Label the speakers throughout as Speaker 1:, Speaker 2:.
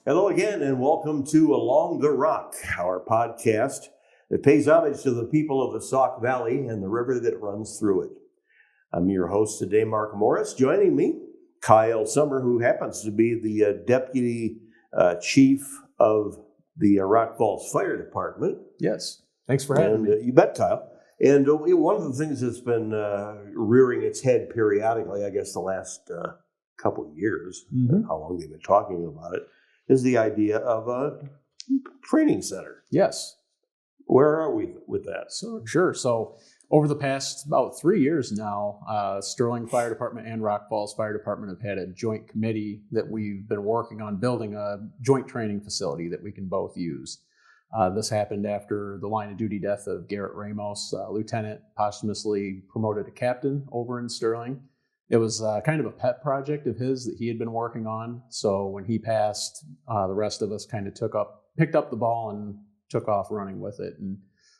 Speaker 1: Hello again, and welcome to Along the Rock, our podcast that pays homage to the people of the Sauk Valley and the river that runs through it. I'm your host today, Mark Morris. Joining me, Kyle Summer, who happens to be the Deputy Chief of the Rock Falls Fire Department.
Speaker 2: Yes, thanks for having me.
Speaker 1: You bet, Kyle. And one of the things that's been rearing its head periodically, I guess the last couple of years, how long they've been talking about it, is the idea of a training center.
Speaker 2: Yes.
Speaker 1: Where are we with that?
Speaker 2: Sure. So over the past about 3 years now, Sterling Fire Department and Rock Falls Fire Department have had a joint committee that we've been working on building a joint training facility that we can both use. This happened after the line of duty death of Garrett Ramos, Lieutenant, posthumously promoted to captain over in Sterling. It was kind of a pet project of his that he had been working on. So when he passed, the rest of us kind of picked up the ball and took off running with it and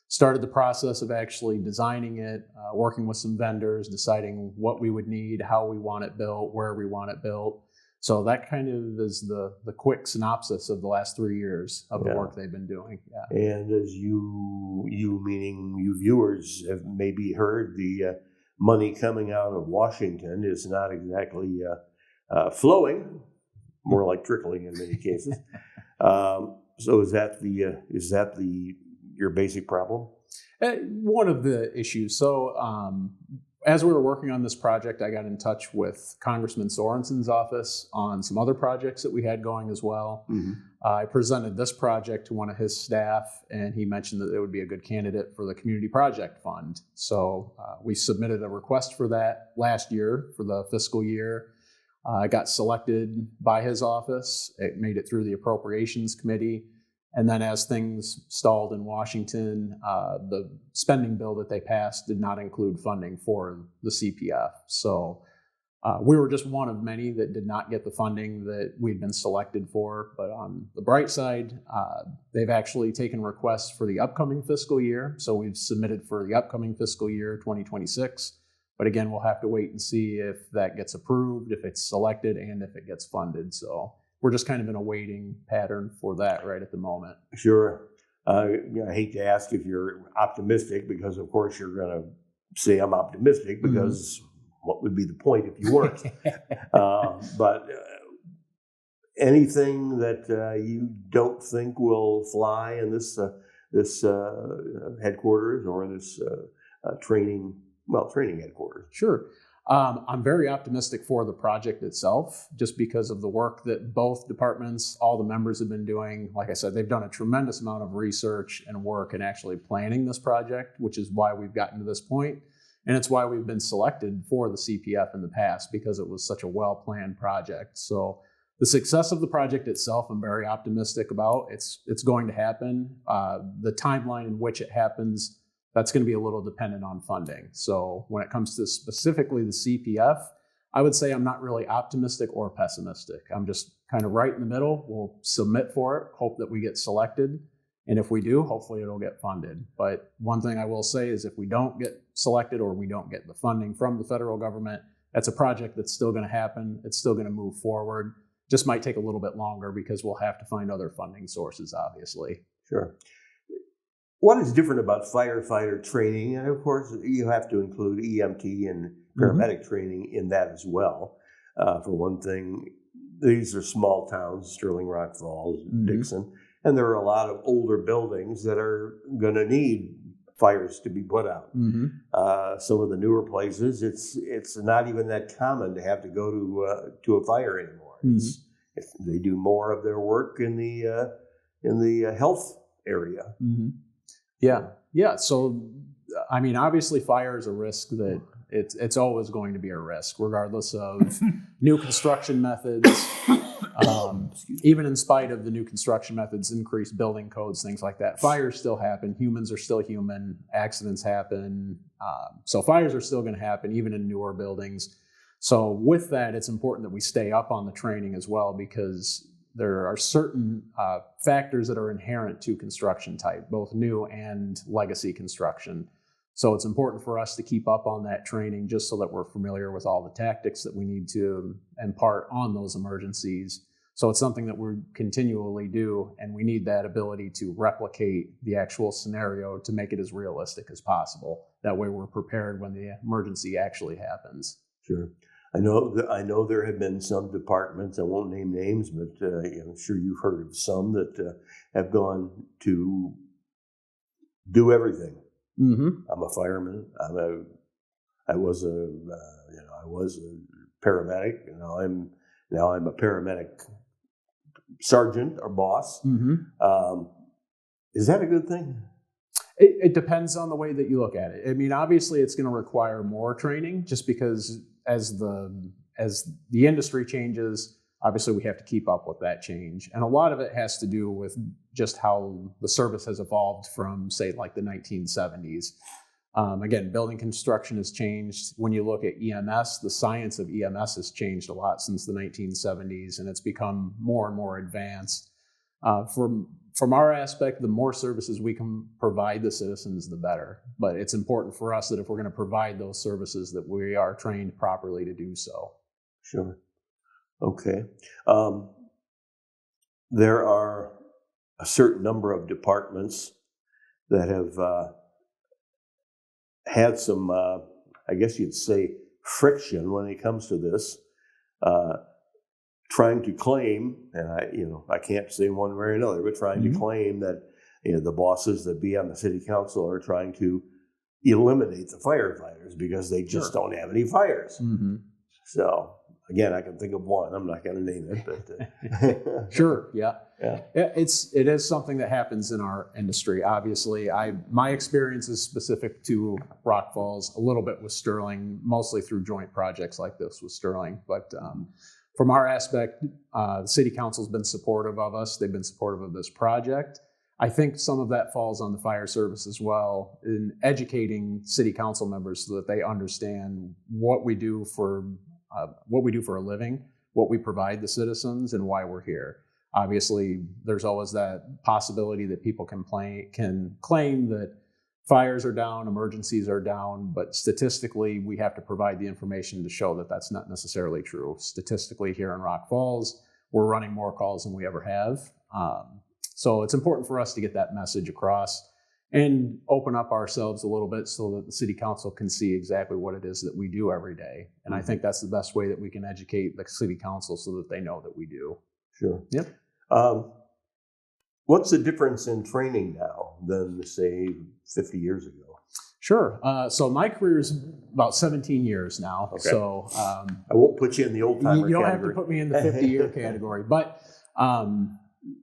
Speaker 2: started the process of actually designing it, working with some vendors, deciding what we would need, how we want it built, where we want it built. So that kind of is the quick synopsis of the last 3 years of the work they've been doing. Yeah.
Speaker 1: And as you meaning you viewers have maybe heard, the money coming out of Washington is not exactly flowing, more like trickling in many cases. So is that your basic problem?
Speaker 2: One of the issues. So as we were working on this project, I got in touch with Congressman Sorensen's office on some other projects that we had going as well. Mm-hmm. I presented this project to one of his staff, and he mentioned that it would be a good candidate for the Community Project Fund. So we submitted a request for that last year for the fiscal year. I got selected by his office. It made it through the Appropriations Committee. And then as things stalled in Washington, the spending bill that they passed did not include funding for the CPF. So we were just one of many that did not get the funding that we'd been selected for. But on the bright side, they've actually taken requests for the upcoming fiscal year. So we've submitted for the upcoming fiscal year, 2026. But again, we'll have to wait and see if that gets approved, if it's selected, and if it gets funded. So we're just kind of in a waiting pattern for that right at the moment.
Speaker 1: Sure. I hate to ask if you're optimistic, because of course you're going to say I'm optimistic, because what would be the point if you weren't? But anything that you don't think will fly in this headquarters or this training headquarters?
Speaker 2: Sure. I'm very optimistic for the project itself, just because of the work that both departments, all the members have been doing. Like I said, they've done a tremendous amount of research and work in actually planning this project, which is why we've gotten to this point. And it's why we've been selected for the CPF in the past, because it was such a well-planned project. So the success of the project itself, I'm very optimistic about. It's going to happen. The timeline in which it happens, that's going to be a little dependent on funding. So when it comes to specifically the CPF, I would say I'm not really optimistic or pessimistic. I'm just kind of right in the middle. We'll submit for it, hope that we get selected. And if we do, hopefully it'll get funded. But one thing I will say is if we don't get selected or we don't get the funding from the federal government, that's a project that's still going to happen. It's still going to move forward. Just might take a little bit longer because we'll have to find other funding sources, obviously.
Speaker 1: Sure. What is different about firefighter training? And of course, you have to include EMT and paramedic training in that as well. For one thing, these are small towns, Sterling, Rock Falls, Dixon, and there are a lot of older buildings that are going to need fires to be put out. Some of the newer places, it's not even that common to have to go to a fire anymore. They do more of their work in the health area.
Speaker 2: Yeah. So, I mean, obviously fire is a risk that it's always going to be a risk, regardless of new construction methods. Even in spite of the new construction methods, increased building codes, things like that, fires still happen. Humans are still human. Accidents happen. So fires are still going to happen, even in newer buildings. So with that, it's important that we stay up on the training as well, because there are certain factors that are inherent to construction type, both new and legacy construction. So it's important for us to keep up on that training, just so that we're familiar with all the tactics that we need to impart on those emergencies, So it's something that we continually do, and we need that ability to replicate the actual scenario to make it as realistic as possible. That way we're prepared when the emergency actually happens.
Speaker 1: Sure. I know there have been some departments, I won't name names, but I'm sure you've heard of some that have gone to do everything.
Speaker 2: Mm-hmm.
Speaker 1: I'm a fireman. I was a paramedic. Now I'm a paramedic sergeant or boss.
Speaker 2: Mm-hmm.
Speaker 1: Is that a good thing?
Speaker 2: It depends on the way that you look at it. I mean, obviously, it's going to require more training, just because as the industry changes, obviously we have to keep up with that change. And a lot of it has to do with just how the service has evolved from, say, like the 1970s. Again, building construction has changed. When you look at EMS, the science of EMS has changed a lot since the 1970s, and it's become more and more advanced. From our aspect, the more services we can provide the citizens, the better. But it's important for us that if we're going to provide those services, that we are trained properly to do so.
Speaker 1: Sure. Okay. There are a certain number of departments that have had some, I guess you'd say, friction when it comes to this. Trying to claim, and I can't say one way or another, but trying to claim that the bosses that be on the city council are trying to eliminate the firefighters because they just don't have any fires.
Speaker 2: Mm-hmm.
Speaker 1: So again, I can think of one. I'm not going to name it, but
Speaker 2: Sure, yeah. It is something that happens in our industry. Obviously, my experience is specific to Rock Falls, a little bit with Sterling, mostly through joint projects like this with Sterling, but. From our aspect, the city council's been supportive of us. They've been supportive of this project. I think some of that falls on the fire service as well, in educating city council members so that they understand what we do for a living, what we provide the citizens, and why we're here. Obviously, there's always that possibility that people can claim that fires are down, emergencies are down, but statistically, we have to provide the information to show that that's not necessarily true. Statistically, here in Rock Falls, we're running more calls than we ever have. So it's important for us to get that message across and open up ourselves a little bit so that the city council can see exactly what it is that we do every day. And I think that's the best way that we can educate the city council so that they know that we do.
Speaker 1: Sure.
Speaker 2: Yep.
Speaker 1: What's the difference in training now than, say, 50 years ago?
Speaker 2: Sure. So my career is about 17 years now.
Speaker 1: Okay.
Speaker 2: So
Speaker 1: I won't put you in the old timer category.
Speaker 2: You don't have to put me in the 50-year category. But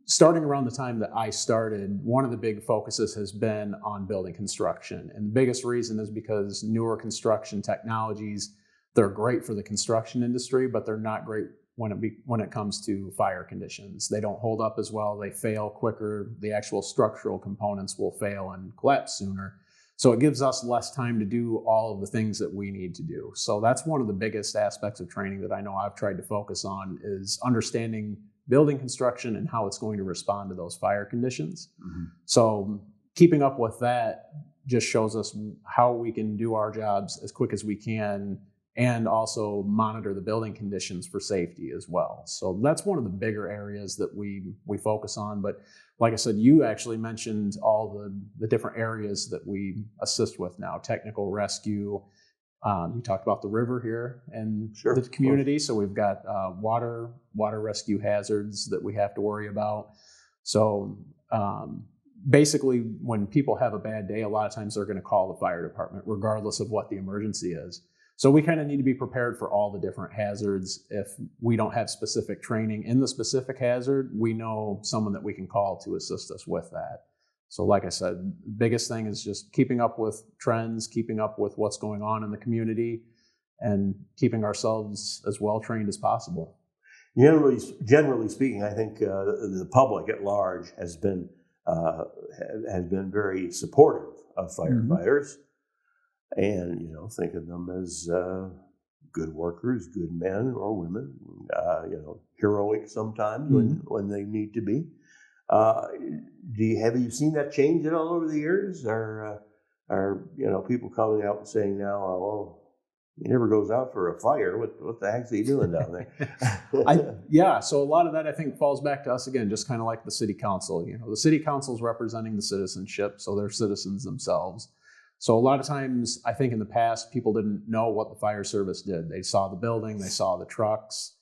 Speaker 2: starting around the time that I started, one of the big focuses has been on building construction. And the biggest reason is because newer construction technologies, they're great for the construction industry, but they're not great when it comes to fire conditions. They don't hold up as well. They fail quicker. The actual structural components will fail and collapse sooner. So it gives us less time to do all of the things that we need to do. So that's one of the biggest aspects of training that I know I've tried to focus on, is understanding building construction and how it's going to respond to those fire conditions. Mm-hmm. So keeping up with that just shows us how we can do our jobs as quick as we can, and also monitor the building conditions for safety as well. So that's one of the bigger areas that we focus on. But like I said, you actually mentioned all the different areas that we assist with now. Technical rescue. You talked about the river here and the community. So we've got water rescue hazards that we have to worry about. So basically, when people have a bad day, a lot of times they're going to call the fire department, regardless of what the emergency is. So we kind of need to be prepared for all the different hazards. If we don't have specific training in the specific hazard, we know someone that we can call to assist us with that. So like I said, the biggest thing is just keeping up with trends, keeping up with what's going on in the community, and keeping ourselves as well trained as possible.
Speaker 1: Generally speaking, I think the public at large has been very supportive of firefighters. Mm-hmm. And, think of them as good workers, good men or women, heroic sometimes when they need to be. Have you seen that change at all over the years? Or are people coming out and saying now, He never goes out for a fire. What the heck's he doing down there?
Speaker 2: Yeah, so a lot of that I think falls back to us again, just kind of like the city council. The city council is representing the citizenship, so they're citizens themselves. So a lot of times, I think in the past, people didn't know what the fire service did. They saw the building, they saw the trucks.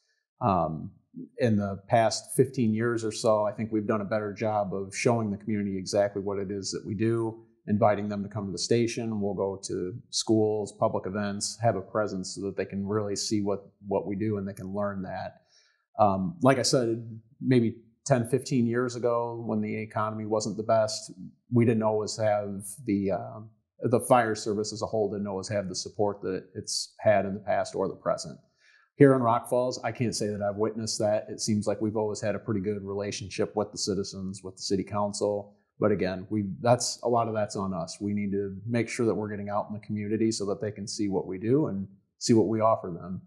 Speaker 2: In the past 15 years or so, I think we've done a better job of showing the community exactly what it is that we do, inviting them to come to the station. We'll go to schools, public events, have a presence so that they can really see what we do and they can learn that. Like I said, maybe 10, 15 years ago when the economy wasn't the best, we didn't always have the fire service as a whole didn't always have the support that it's had in the past or the present. Here in Rock Falls, I can't say that I've witnessed that. It seems like we've always had a pretty good relationship with the citizens, with the city council. But again, a lot of that's on us. We need to make sure that we're getting out in the community so that they can see what we do and see what we offer them.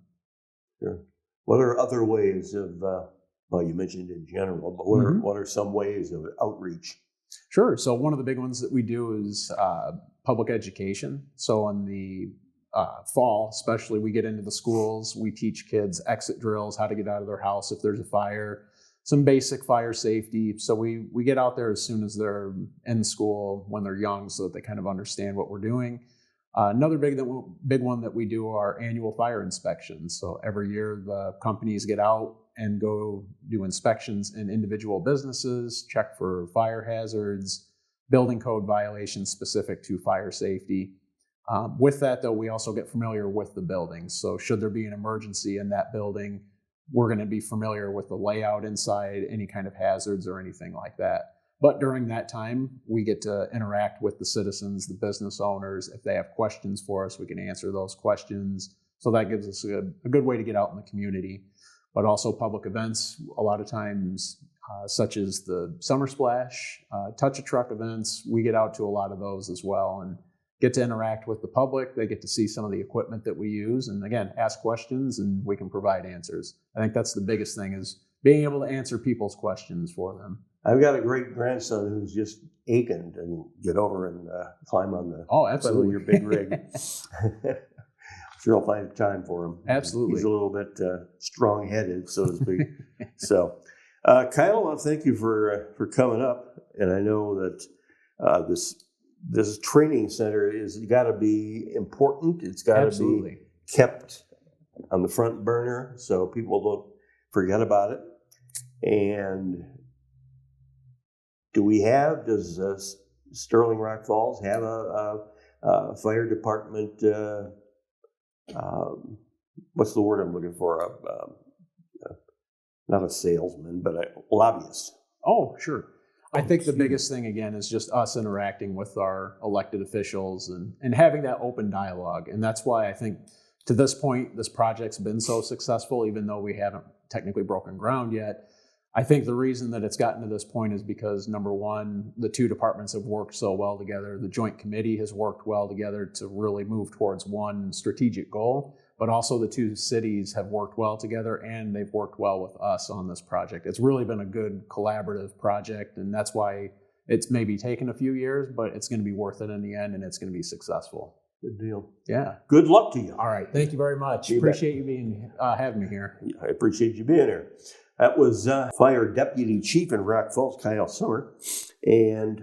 Speaker 1: Sure. What are other ways of, well, you mentioned in general, but what are some ways of outreach?
Speaker 2: Sure. So one of the big ones that we do is public education. So in the fall, especially, we get into the schools. We teach kids exit drills, how to get out of their house if there's a fire, some basic fire safety. So we get out there as soon as they're in school when they're young so that they kind of understand what we're doing. Another big one that we do are annual fire inspections. So every year the companies get out and go do inspections in individual businesses, check for fire hazards, building code violations specific to fire safety. With that, though, we also get familiar with the buildings. So should there be an emergency in that building, we're going to be familiar with the layout inside, any kind of hazards or anything like that. But during that time, we get to interact with the citizens, the business owners. If they have questions for us, we can answer those questions. So that gives us a good way to get out in the community. But also public events, a lot of times, such as the Summer Splash, Touch a Truck events, we get out to a lot of those as well and get to interact with the public. They get to see some of the equipment that we use and, again, ask questions and we can provide answers. I think that's the biggest thing, is being able to answer people's questions for them.
Speaker 1: I've got a great grandson who's just aching to get over and climb on the
Speaker 2: absolutely
Speaker 1: your big rig. Sure, I'll find time for him.
Speaker 2: Absolutely.
Speaker 1: He's a little bit strong-headed, so to speak. So, Kyle, I want to thank you for coming up. And I know that this training center is got to be important. It's got to be kept on the front burner so people don't forget about it. And does Sterling Rock Falls have a fire department? What's the word I'm looking for? Not a salesman, but a lobbyist.
Speaker 2: Oh, sure. I think the biggest thing, again, is just us interacting with our elected officials and having that open dialogue. And that's why I think to this point, this project's been so successful, even though we haven't technically broken ground yet. I think the reason that it's gotten to this point is because, number one, the two departments have worked so well together. The Joint Committee has worked well together to really move towards one strategic goal, but also the two cities have worked well together and they've worked well with us on this project. It's really been a good collaborative project, and that's why it's maybe taken a few years, but it's going to be worth it in the end and it's going to be successful.
Speaker 1: Good deal.
Speaker 2: Yeah.
Speaker 1: Good luck to you.
Speaker 2: All right. Thank you very much. Appreciate you having me here.
Speaker 1: I appreciate you being here. That was Fire Deputy Chief in Rock Falls, Kyle Sommer. And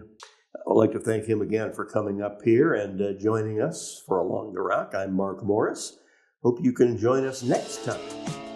Speaker 1: I'd like to thank him again for coming up here and joining us for Along the Rock. I'm Mark Morris. Hope you can join us next time.